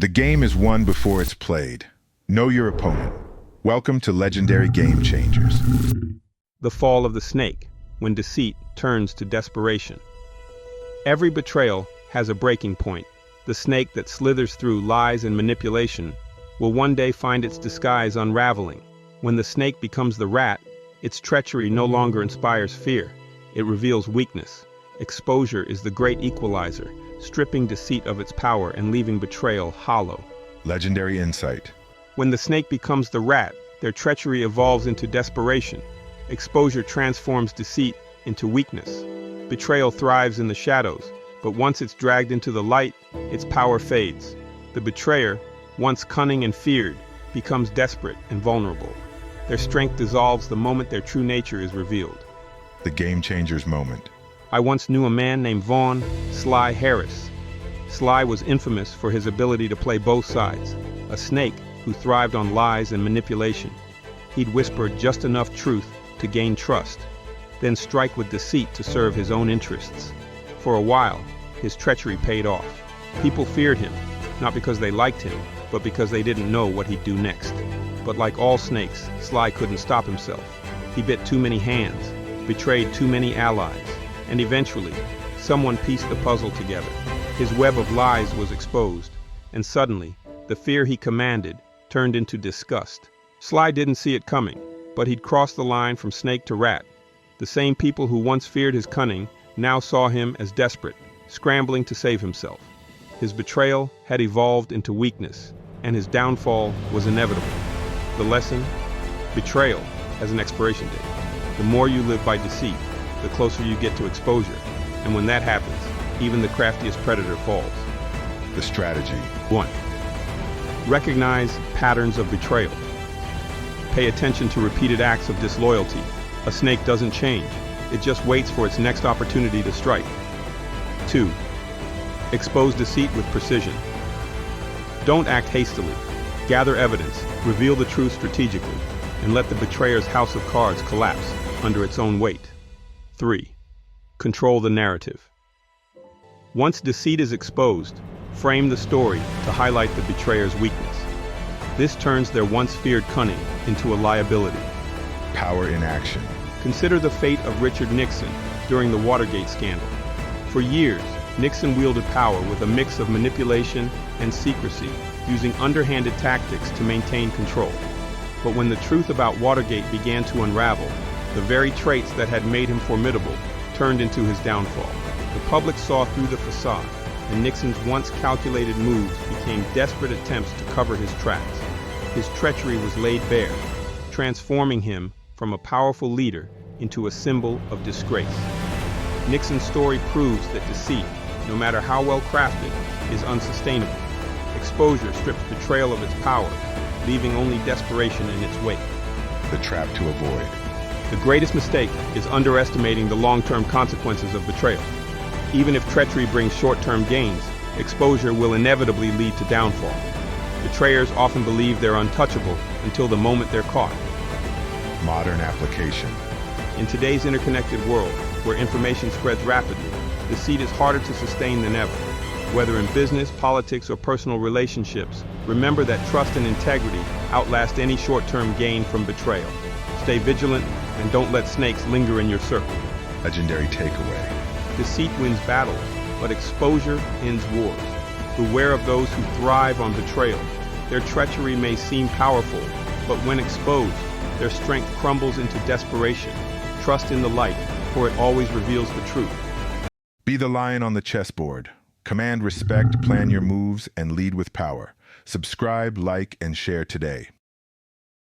The game is won before it's played. Know your opponent. Welcome to Legendary Game Changers. The fall of the snake, when deceit turns to desperation. Every betrayal has a breaking point. The snake that slithers through lies and manipulation will one day find its disguise unraveling. When the snake becomes the rat, its treachery no longer inspires fear. It reveals weakness. Exposure is the great equalizer, stripping deceit of its power and leaving betrayal hollow. Legendary Insight. When the snake becomes the rat, their treachery evolves into desperation. Exposure transforms deceit into weakness. Betrayal thrives in the shadows, but once it's dragged into the light, its power fades. The betrayer, once cunning and feared, becomes desperate and vulnerable. Their strength dissolves the moment their true nature is revealed. The Game Changers Moment. I once knew a man named Vaughn Sly Harris. Sly was infamous for his ability to play both sides, a snake who thrived on lies and manipulation. He'd whisper just enough truth to gain trust, then strike with deceit to serve his own interests. For a while, his treachery paid off. People feared him, not because they liked him, but because they didn't know what he'd do next. But like all snakes, Sly couldn't stop himself. He bit too many hands, betrayed too many allies, and eventually, someone pieced the puzzle together. His web of lies was exposed, and suddenly, the fear he commanded turned into disgust. Sly didn't see it coming, but he'd crossed the line from snake to rat. The same people who once feared his cunning now saw him as desperate, scrambling to save himself. His betrayal had evolved into weakness, and his downfall was inevitable. The lesson? Betrayal has an expiration date. The more you live by deceit, the closer you get to exposure, and when that happens, even the craftiest predator falls. The strategy. 1. Recognize patterns of betrayal. Pay attention to repeated acts of disloyalty. A snake doesn't change, it just waits for its next opportunity to strike. 2. Expose deceit with precision. Don't act hastily. Gather evidence, reveal the truth strategically, and let the betrayer's house of cards collapse under its own weight. 3. Control the narrative. Once deceit is exposed, frame the story to highlight the betrayer's weakness. This turns their once feared cunning into a liability. Power in action. Consider the fate of Richard Nixon during the Watergate scandal. For years, Nixon wielded power with a mix of manipulation and secrecy, using underhanded tactics to maintain control. But when the truth about Watergate began to unravel, the very traits that had made him formidable turned into his downfall. The public saw through the facade, and Nixon's once calculated moves became desperate attempts to cover his tracks. His treachery was laid bare, transforming him from a powerful leader into a symbol of disgrace. Nixon's story proves that deceit, no matter how well crafted, is unsustainable. Exposure strips betrayal of its power, leaving only desperation in its wake. The trap to avoid. The greatest mistake is underestimating the long-term consequences of betrayal. Even if treachery brings short-term gains, exposure will inevitably lead to downfall. Betrayers often believe they're untouchable until the moment they're caught. Modern application. In today's interconnected world, where information spreads rapidly, deceit is harder to sustain than ever. Whether in business, politics, or personal relationships, remember that trust and integrity outlast any short-term gain from betrayal. Stay vigilant and don't let snakes linger in your circle. Legendary takeaway. Deceit wins battles, but exposure ends wars. Beware of those who thrive on betrayal. Their treachery may seem powerful, but when exposed, their strength crumbles into desperation. Trust in the light, for it always reveals the truth. Be the lion on the chessboard. Command respect, plan your moves, and lead with power. Subscribe, like, and share today.